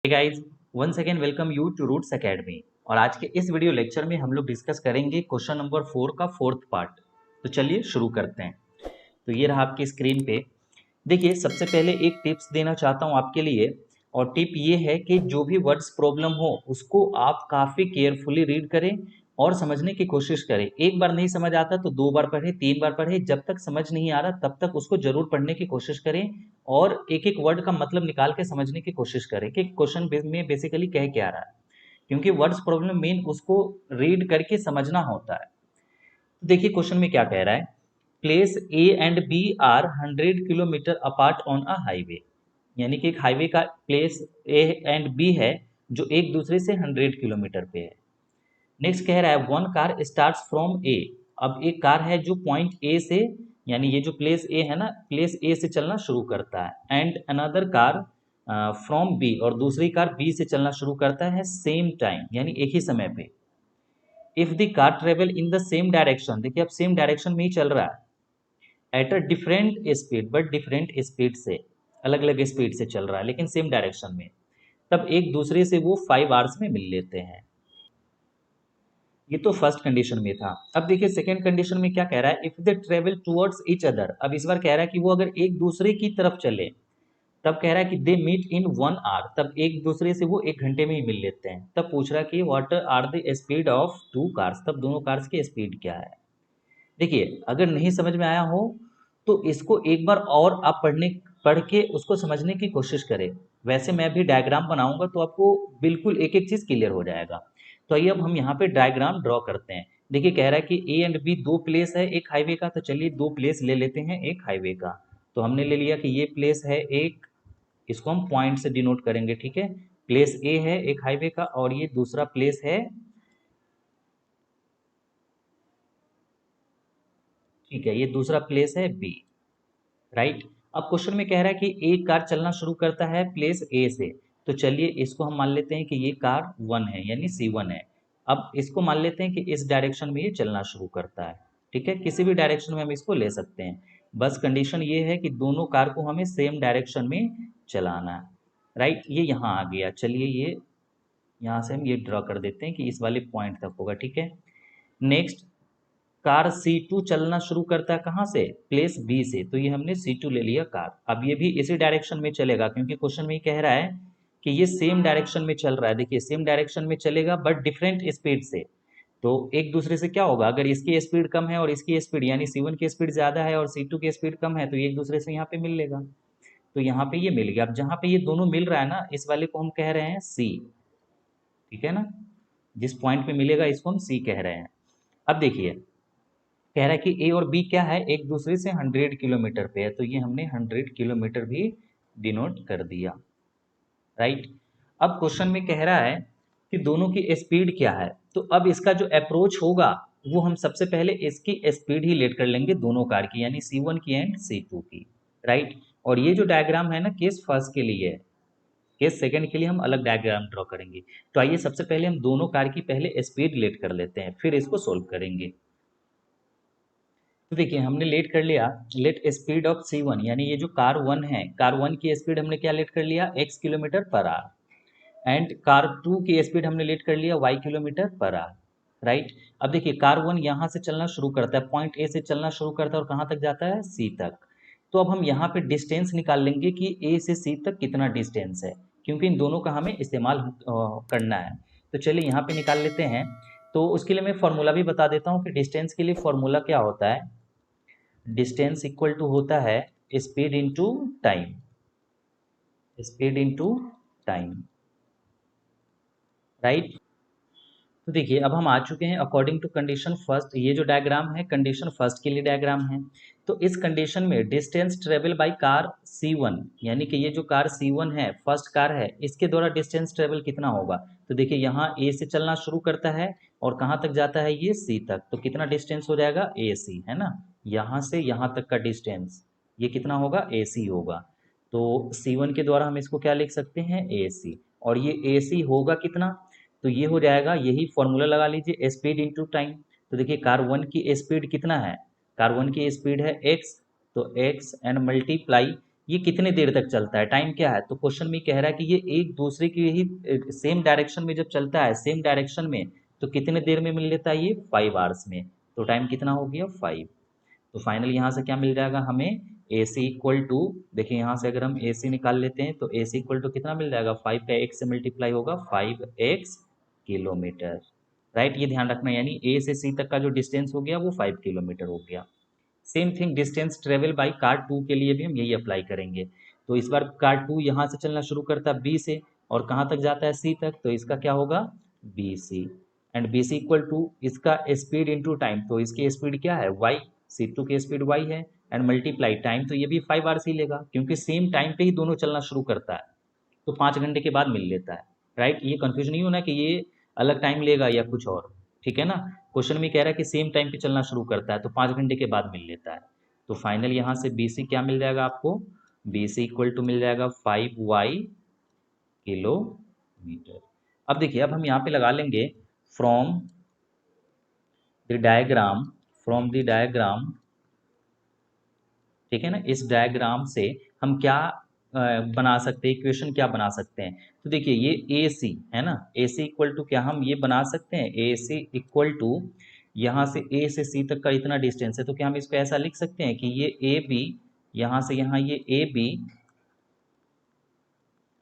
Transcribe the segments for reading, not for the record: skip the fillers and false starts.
Hey guys, once again welcome you to Roots Academy। और आज के इस वीडियो लेक्चर में हम लोग डिस्कस करेंगे क्वेश्चन नंबर 4 का फोर्थ पार्ट। तो चलिए शुरू करते हैं। तो ये रहा आपकी स्क्रीन पे। देखिए, सबसे पहले एक टिप्स देना चाहता हूँ आपके लिए, और टिप ये है कि जो भी वर्ड्स प्रॉब्लम हो उसको आप काफ़ी केयरफुली रीड करें और समझने की कोशिश करें। एक बार नहीं समझ आता तो 2 बार पढ़ें, 3 बार पढ़ें, जब तक समझ नहीं आ रहा तब तक उसको जरूर पढ़ने की कोशिश करें और एक एक वर्ड का मतलब निकाल के समझने की कोशिश करें कि क्वेश्चन में बेसिकली कह क्या रहा है, क्योंकि वर्ड्स प्रॉब्लम मेन उसको रीड करके समझना होता है। तो देखिए क्वेश्चन में क्या कह रहा है, place A and B are 100 kilometre apart on a highway. यानी कि एक हाईवे का प्लेस ए एंड बी है जो एक दूसरे से 100 किलोमीटर पे है। नेक्स्ट कह रहा है वन कार स्टार्ट फ्रॉम ए। अब एक कार है जो पॉइंट ए से, यानी ये जो प्लेस ए है ना, प्लेस ए से चलना शुरू करता है, and another car from B, और दूसरी कार बी से चलना शुरू करता है सेम टाइम, यानी एक ही समय पे। If the car travel in the same direction, देखिए अब सेम डायरेक्शन में ही चल रहा है, at a different speed, but different speed से, अलग अलग स्पीड से चल रहा है लेकिन सेम डायरेक्शन में, तब एक दूसरे से वो 5 आवर्स में मिल लेते हैं। ये तो फर्स्ट कंडीशन में था। अब देखिए सेकंड कंडीशन में क्या कह रहा है, if they travel towards each other. अब इस बार कह रहा है कि वो अगर एक दूसरे की तरफ चले, तब कह रहा है कि दे मीट इन 1 आवर, तब एक दूसरे से वो 1 घंटे में ही मिल लेते हैं। तब पूछ रहा है कि what are the speed of 2 cars, तब दोनों कार्स की स्पीड क्या है। देखिए अगर नहीं समझ में आया हो तो इसको एक बार और आप पढ़ के उसको समझने की कोशिश करें। वैसे मैं भी डायग्राम बनाऊंगा तो आपको बिल्कुल एक एक चीज क्लियर हो जाएगा। तो आइए अब हम यहाँ पे डायग्राम ड्रॉ करते हैं। देखिए कह रहा है कि ए एंड बी दो प्लेस है एक हाईवे का, तो चलिए दो प्लेस ले लेते हैं एक हाईवे का। तो हमने ले लिया कि ये प्लेस है एक, इसको हम पॉइंट से डिनोट करेंगे, ठीक है। प्लेस ए है एक हाईवे का, और ये दूसरा प्लेस है, ठीक है, ये दूसरा प्लेस है बी, राइट। अब क्वेश्चन में कह रहा है कि एक कार चलना शुरू करता है प्लेस ए से। तो चलिए इसको हम मान लेते हैं कि ये कार 1 है, यानी C1 है। अब इसको मान लेते हैं कि इस डायरेक्शन में ये चलना शुरू करता है, ठीक है। किसी भी डायरेक्शन में हम इसको ले सकते हैं, बस कंडीशन ये है कि दोनों कार को हमें सेम डायरेक्शन में चलाना है, राइट। ये यहाँ आ गया, चलिए ये यहाँ से हम ये ड्रॉ कर देते हैं कि इस वाले पॉइंट तक होगा, ठीक है। नेक्स्ट कार C2 चलना शुरू करता है कहाँ से, प्लेस बी से। तो ये हमने C2 ले लिया कार। अब ये भी इसी डायरेक्शन में चलेगा, क्योंकि क्वेश्चन में ही कह रहा है कि ये सेम डायरेक्शन में चल रहा है। देखिए सेम डायरेक्शन में चलेगा बट डिफरेंट स्पीड से। तो एक दूसरे से क्या होगा, अगर इसकी स्पीड कम है और इसकी स्पीड, यानी C1 की स्पीड ज़्यादा है और C2 की स्पीड कम है, तो ये एक दूसरे से यहाँ पे मिल लेगा। तो यहाँ पे ये मिल गया। अब जहाँ पे ये दोनों मिल रहा है ना, इस वाले को हम कह रहे हैं C, ठीक है ना। जिस पॉइंट पे मिलेगा इसको हम C कह रहे हैं। अब देखिए कह रहा है कि ए और बी क्या है, एक दूसरे से 100 किलोमीटर पे है, तो ये हमने 100 किलोमीटर भी डिनोट कर दिया, राइट। अब क्वेश्चन में कह रहा है कि दोनों की स्पीड क्या है। तो अब इसका जो अप्रोच होगा वो हम सबसे पहले इसकी स्पीड ही लेट कर लेंगे दोनों कार की, यानी C1 की एंड C2 की, राइट। और ये जो डायग्राम है ना केस फर्स्ट के लिए है, केस सेकंड के लिए हम अलग डायग्राम ड्रॉ करेंगे। तो आइए सबसे पहले हम दोनों कार की पहले स्पीड लेट कर लेते हैं, फिर इसको सोल्व करेंगे। तो देखिए हमने लेट कर लिया, लेट स्पीड ऑफ C1, यानी ये जो कार 1 है, कार 1 की स्पीड हमने क्या लेट कर लिया, x kilometre per our, and car 2 की स्पीड हमने लेट कर लिया y kilometre per our, right. अब देखिए कार 1 यहाँ से चलना शुरू करता है, पॉइंट ए से चलना शुरू करता है और कहाँ तक जाता है, C तक। तो अब हम यहाँ पे डिस्टेंस निकाल लेंगे कि ए से C तक कितना डिस्टेंस है, क्योंकि इन दोनों का हमें इस्तेमाल करना है। तो चलिए यहाँ पे निकाल लेते हैं। तो उसके लिए मैं फॉर्मूला भी बता देता हूँ कि डिस्टेंस के लिए फॉर्मूला क्या होता है। डिस्टेंस इक्वल टू होता है speed into time, speed into time, right. तो देखिए अब हम आ चुके हैं अकॉर्डिंग टू कंडीशन फर्स्ट। ये जो डायग्राम है कंडीशन फर्स्ट के लिए डायग्राम है। तो इस कंडीशन में distance travel by car C1, यानी कि ये जो कार C1 है, फर्स्ट कार है, इसके द्वारा डिस्टेंस ट्रेवल कितना होगा। तो देखिए यहाँ ए से चलना शुरू करता है और कहाँ तक जाता है, ये C तक। तो कितना डिस्टेंस हो जाएगा, AC, है ना। यहाँ से यहाँ तक का डिस्टेंस ये कितना होगा, AC होगा। तो C1 के द्वारा हम इसको क्या लिख सकते हैं, AC। और ये AC होगा कितना, तो ये हो जाएगा, यही फॉर्मूला लगा लीजिए, स्पीड इंटू टाइम। तो देखिए कार 1 की स्पीड कितना है, कार 1 की स्पीड है x, तो x एंड मल्टीप्लाई ये कितने देर तक चलता है, टाइम क्या है, तो क्वेश्चन में कह रहा है कि ये एक दूसरे की ही सेम डायरेक्शन में जब चलता है, सेम डायरेक्शन में, तो कितने देर में मिल लेता है ये 5 आवर्स में। तो टाइम कितना हो गया 5। तो फाइनल यहाँ से क्या मिल जाएगा हमें, ए सी इक्वल टू, देखिए यहाँ से अगर हम ए सी निकाल लेते हैं तो ए सी इक्वल टू कितना मिल जाएगा, 5 का एक्स से मल्टीप्लाई होगा 5x किलोमीटर। राइट, ये ध्यान रखना, यानी ए से सी तक का जो डिस्टेंस हो गया वो 5 किलोमीटर हो गया। Same thing distance travel by car 2 के लिए भी हम यही अप्लाई करेंगे। तो इस बार कार 2 यहाँ से चलना शुरू करता है बी से, और कहाँ तक जाता है सी तक, तो इसका क्या होगा B C, and B C equal to इसका स्पीड इंटू टाइम, तो इसकी स्पीड क्या है वाई, सी टू की स्पीड वाई है, एंड मल्टीप्लाई टाइम, तो ये भी 5 आवर्स ही लेगा क्योंकि सेम टाइम पे ही दोनों चलना शुरू करता है, तो 5 घंटे के बाद मिल लेता है। राइट, ये कंफ्यूज नहीं होना कि ये अलग टाइम लेगा या कुछ और, ठीक है ना। क्वेश्चन में कह रहा है कि सेम टाइम पे चलना शुरू करता है तो 5 घंटे के बाद मिल लेता है। तो फाइनल यहाँ से बी सी क्या मिल जाएगा आपको, बी सी इक्वल टू मिल जाएगा 5y किलोमीटर। अब देखिए, अब हम यहाँ पे लगा लेंगे from the diagram, from the diagram, ठीक है ना। इस डायग्राम से हम क्या बना सकते हैं, इक्वेशन क्या बना सकते हैं। तो देखिए ये ए सी है ना, ए सी इक्वल टू क्या हम ये बना सकते हैं, ए सी इक्वल टू यहाँ से ए से सी तक का इतना डिस्टेंस है, तो क्या हम इसको ऐसा लिख सकते हैं कि ये ए बी, यहाँ से यहाँ ये ए बी,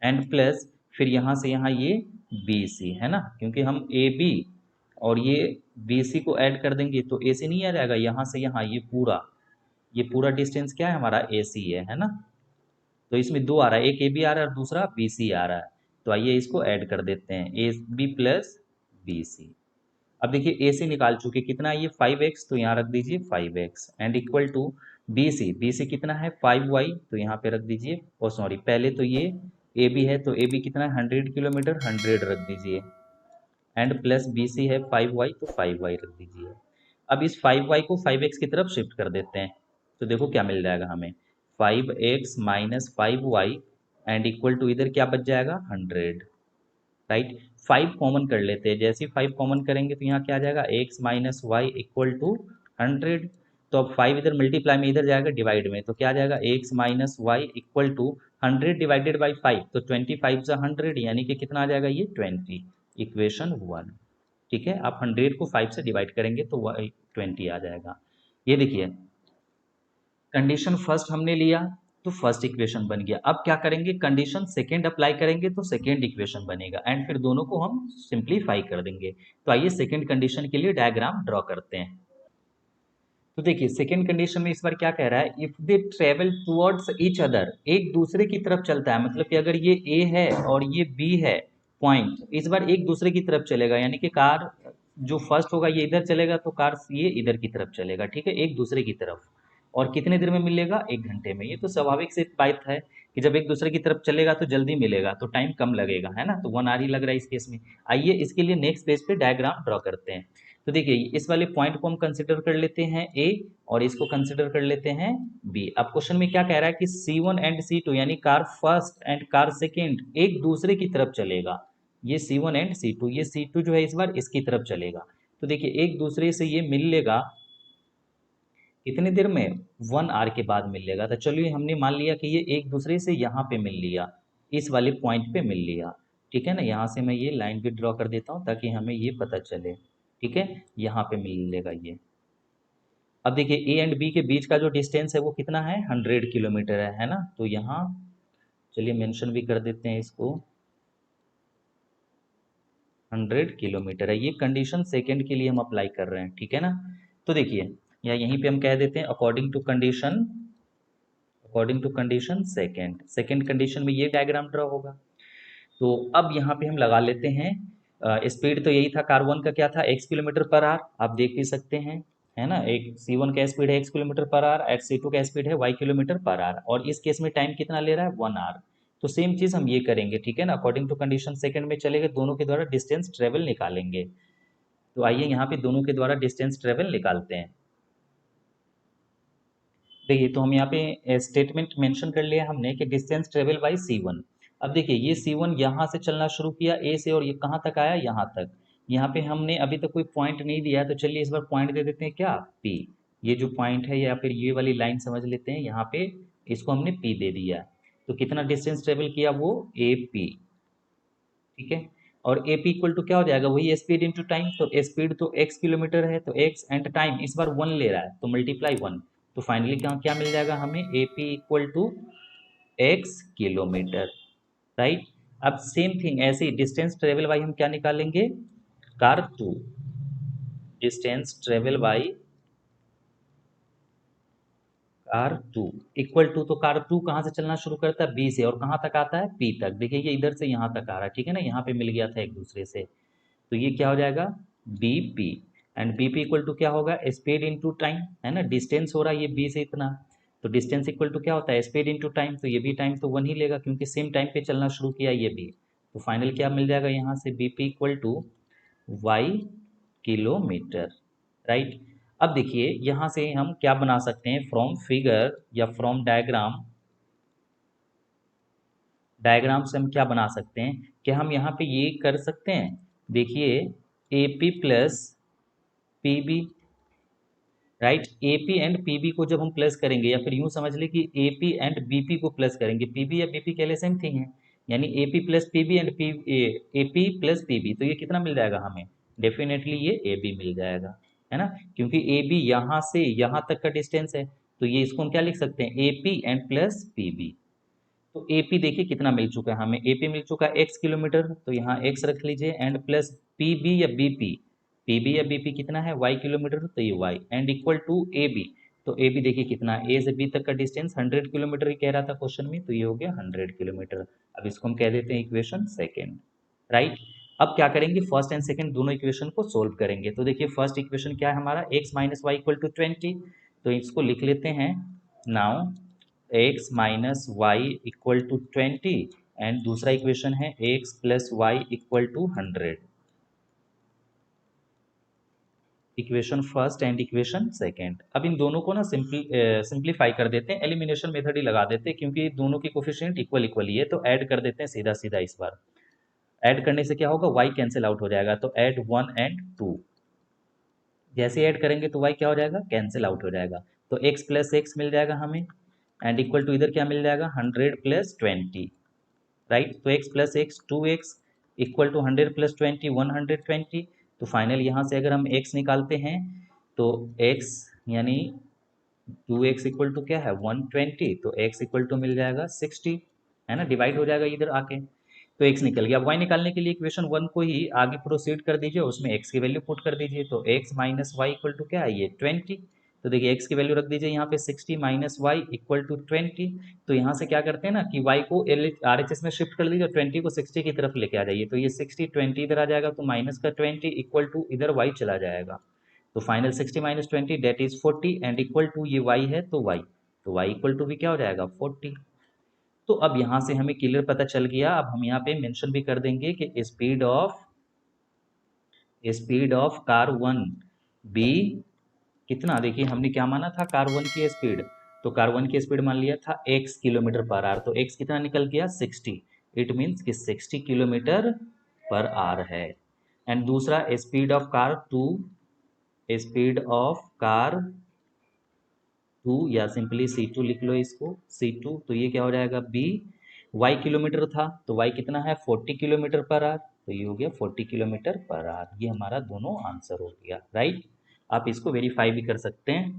एंड प्लस फिर यहाँ से यहाँ ये बी सी है ना, क्योंकि हम ए बी और ये बी सी को ऐड कर देंगे तो ए सी नहीं आ जाएगा, यहाँ से यहाँ ये पूरा डिस्टेंस क्या है हमारा ए सी है ना। तो इसमें दो आ रहा है, एक ए बी आ रहा है और दूसरा बी सी आ रहा है, तो आइए इसको ऐड कर देते हैं, A B plus B C. अब देखिए ए सी निकाल चुके, कितना है ये 5x, तो यहाँ रख दीजिए 5x, and equal to B C कितना है 5y, तो यहाँ पे रख दीजिए, ओ सॉरी पहले तो ये ए बी है, तो ए बी कितना है 100 किलोमीटर, 100 रख दीजिए, एंड प्लस बी सी है 5y, तो 5y रख दीजिए। अब इस 5y को 5x की तरफ शिफ्ट कर देते हैं, तो देखो क्या मिल जाएगा हमें, 5x minus 5y, and equal to इधर क्या बच जाएगा 100। राइट, 5 कॉमन कर लेते हैं, जैसे ही 5 कॉमन करेंगे तो यहाँ क्या आ जाएगा x minus y equal to 100। तो अब 5 इधर मल्टीप्लाई में इधर जाएगा डिवाइड में, तो क्या आ जाएगा x minus y equal to 100 divided by 5, तो 25 से 100 यानी कि कितना आ जाएगा ये 20, इक्वेशन 1। ठीक है, आप 100 को 5 से डिवाइड करेंगे तो 20 आ जाएगा। ये देखिए कंडीशन फर्स्ट हमने लिया तो फर्स्ट इक्वेशन बन गया, अब क्या करेंगे कंडीशन सेकेंड अप्लाई करेंगे तो सेकेंड इक्वेशन बनेगा, एंड फिर दोनों को हम सिंप्लीफाई कर देंगे। तो आइए सेकेंड कंडीशन के लिए डायग्राम ड्रॉ करते हैं। तो देखिए सेकेंड कंडीशन में इस बार क्या कह रहा है, if they travel towards each other, एक दूसरे की तरफ चलता है, मतलब कि अगर ये ए है और ये बी है पॉइंट, इस बार एक दूसरे की तरफ चलेगा, यानी कि कार जो फर्स्ट होगा ये इधर चलेगा तो कार ये इधर की तरफ चलेगा, ठीक है, एक दूसरे की तरफ। और कितने देर में मिलेगा 1 घंटे में, ये तो स्वाभाविक सी बात है कि जब एक दूसरे की तरफ चलेगा तो जल्दी मिलेगा, तो टाइम कम लगेगा, है ना, तो 1 आवर ही लग रहा है इस केस में। आइए इसके लिए नेक्स्ट पेज पे डायग्राम ड्रॉ करते हैं। तो देखिए इस वाले पॉइंट को हम कंसिडर कर लेते हैं ए, और इसको कंसिडर कर लेते हैं बी। अब क्वेश्चन में क्या कह रहा है कि C1 एंड C2 यानी car first and car second एक दूसरे की तरफ चलेगा, ये C1 एंड C2, ये C2 जो है इस बार इसकी तरफ चलेगा। तो देखिए एक दूसरे से ये मिल लेगा कितनी देर में, 1 आवर के बाद मिल लेगा। तो चलिए हमने मान लिया कि ये एक दूसरे से यहाँ पे मिल लिया, इस वाले पॉइंट पे मिल लिया, ठीक है ना। यहाँ से मैं ये लाइन भी ड्रॉ कर देता हूँ ताकि हमें ये पता चले, ठीक है, यहाँ पे मिल लेगा ये। अब देखिए ए एंड बी के बीच का जो डिस्टेंस है वो कितना है 100 किलोमीटर है ना। तो यहाँ चलिए मेंशन भी कर देते हैं इसको, 100 किलोमीटर है। ये कंडीशन सेकेंड के लिए हम अप्लाई कर रहे हैं, ठीक है ना। तो देखिए या यहीं पे हम कह देते हैं according to condition second, second condition में ये डायग्राम ड्रॉ होगा। तो अब यहाँ पे हम लगा लेते हैं स्पीड, तो यही था कार वन का क्या था x किलोमीटर पर आवर, आप देख भी सकते हैं, है ना। एक C1 का स्पीड है x kilometre per hour, at C2 का स्पीड है y किलोमीटर पर आवर, और इस केस में टाइम कितना ले रहा है 1 आवर। तो सेम चीज़ हम ये करेंगे, ठीक है ना, अकॉर्डिंग टू कंडीशन सेकंड में चलेंगे, दोनों के द्वारा डिस्टेंस ट्रेवल निकालेंगे। तो आइए यहाँ पे दोनों के द्वारा डिस्टेंस ट्रेवल निकालते हैं। देखिए तो हम यहाँ पे स्टेटमेंट मेंशन कर लिया हमने कि डिस्टेंस ट्रेवल बाई C1। अब देखिए ये C1 यहाँ से चलना शुरू किया ए से, और ये कहाँ तक आया यहाँ तक। यहाँ पे हमने अभी तक कोई पॉइंट नहीं दिया है, तो चलिए इस बार पॉइंट दे देते हैं क्या P। ये जो पॉइंट है या फिर ये वाली लाइन समझ लेते हैं, यहाँ पे इसको हमने p दे दिया, तो कितना डिस्टेंस ट्रेवल किया वो AP, ठीक है। और AP इक्वल टू क्या हो जाएगा, वही स्पीड इंटू टाइम, तो स्पीड तो x किलोमीटर है, तो x एंड टाइम इस बार 1 ले रहा है तो मल्टीप्लाई 1, तो फाइनली क्या क्या मिल जाएगा हमें, AP equal to x kilometre, right. अब सेम थिंग ऐसे ही डिस्टेंस ट्रेवल बाई हम क्या निकालेंगे, car 2, distance travel by car 2 equal to, तो कार 2 कहाँ से चलना शुरू करता है, बी से, और कहाँ तक आता है, पी तक। देखिए ये इधर से यहाँ तक आ रहा है, ठीक है ना, यहाँ पे मिल गया था एक दूसरे से, तो ये क्या हो जाएगा BP, and BP equal to क्या होगा, स्पीड इनटू टाइम, है ना, डिस्टेंस हो रहा है ये B से इतना, तो डिस्टेंस इक्वल टू क्या होता है, स्पीड इनटू टाइम, तो ये भी टाइम तो 1 ही लेगा क्योंकि सेम टाइम पे चलना शुरू किया ये भी, तो फाइनल क्या मिल जाएगा यहाँ से, BP equal to y kilometre, right. अब देखिए यहाँ से हम क्या बना सकते हैं, फ्रॉम फिगर या फ्रॉम डायग्राम, डायग्राम से हम क्या बना सकते हैं कि हम यहाँ पे ये कर सकते हैं, देखिए AP plus PB, right. AP and PB को जब हम प्लस करेंगे, या फिर यूं समझ ले कि AP एंड BP को प्लस करेंगे, PB या BP के लिए सेम थिंग है, यानी AP plus PB and AP plus PB, तो ये कितना मिल जाएगा हमें, डेफिनेटली ये AB मिल जाएगा, है ना, क्योंकि AB यहाँ से यहाँ तक का डिस्टेंस है, तो ये इसको हम क्या लिख सकते हैं, AP एंड प्लस PB, तो AP देखिए कितना मिल चुका है हमें, AP मिल चुका है x किलोमीटर, तो यहाँ x रख लीजिए, एंड प्लस PB या BP, PB या BP कितना है y किलोमीटर, तो ये y, and equal to AB, तो AB देखिए कितना, A से B तक का डिस्टेंस 100 किलोमीटर ही कह रहा था क्वेश्चन में, तो ये हो गया 100 किलोमीटर। अब इसको हम कह देते हैं इक्वेशन सेकेंड, राइट। अब क्या करेंगे, फर्स्ट एंड सेकेंड दोनों इक्वेशन को सोल्व करेंगे, तो देखिए फर्स्ट इक्वेशन क्या है हमारा, x minus y equal to 20, तो इसको लिख लेते हैं, now x minus y equal to 20, and दूसरा इक्वेशन है x plus y equal to 100, equation first and equation second. अब इन दोनों को ना सिंप्लीफाई कर देते हैं, एलिमिनेशन मेथड ही लगा देते हैं, क्योंकि दोनों की कोफिशिएंट इक्वल इक्वल ही है, तो ऐड कर देते हैं सीधा सीधा इस बार, ऐड करने से क्या होगा, y कैंसिल आउट हो जाएगा, तो ऐड 1 एंड 2, जैसे ऐड करेंगे तो y क्या हो जाएगा, कैंसिल आउट हो जाएगा, तो x प्लस एक्स मिल जाएगा हमें, एंड इक्वल टू इधर क्या मिल जाएगा, 100 प्लस 20, राइट, तो x plus x 2x equal to 100 plus 20 120, तो फाइनल यहाँ से अगर हम x निकालते हैं तो x यानी 2x इक्वल टू क्या है 120, तो x इक्वल टू मिल जाएगा 60, है ना, डिवाइड हो जाएगा इधर आके, तो x निकल गया। अब y निकालने के लिए इक्वेशन 1 को ही आगे प्रोसीड कर दीजिए, उसमें x की वैल्यू पुट कर दीजिए, तो x minus y equal to क्या है, ये 20, तो देखिए x की वैल्यू रख दीजिए यहाँ पे 60 माइनस वाई इक्वल टू 20, तो यहाँ से क्या करते हैं ना कि y को RHS में शिफ्ट कर लीजिए, 20 को 60 की तरफ लेके आ जाइए, तो ये 60 20 इधर आ जाएगा, तो माइनस का 20 इक्वल टू इधर y चला जाएगा, तो final 60 minus 20 that is 40, and equal to ये y है तो y, तो y इक्वल टू भी क्या हो जाएगा 40। तो अब यहाँ से हमें क्लियर पता चल गया, अब हम यहाँ पे मेंशन भी कर देंगे कि स्पीड ऑफ कार 1 बी कितना, देखिए हमने क्या माना था, कार 1 की स्पीड, तो कार 1 की स्पीड मान लिया था x किलोमीटर पर आवर, तो x कितना निकल गया 60, इट मीन्स कि 60 किलोमीटर पर आवर है। एंड दूसरा speed of car 2, speed of car 2 या सिंपली C2 लिख लो इसको, C2, तो ये क्या हो जाएगा b, y किलोमीटर था तो y कितना है 40 किलोमीटर पर आवर, तो ये हो गया 40 किलोमीटर पर आवर, ये हमारा दोनों आंसर हो गया, राइट। आप इसको वेरीफाई भी कर सकते हैं।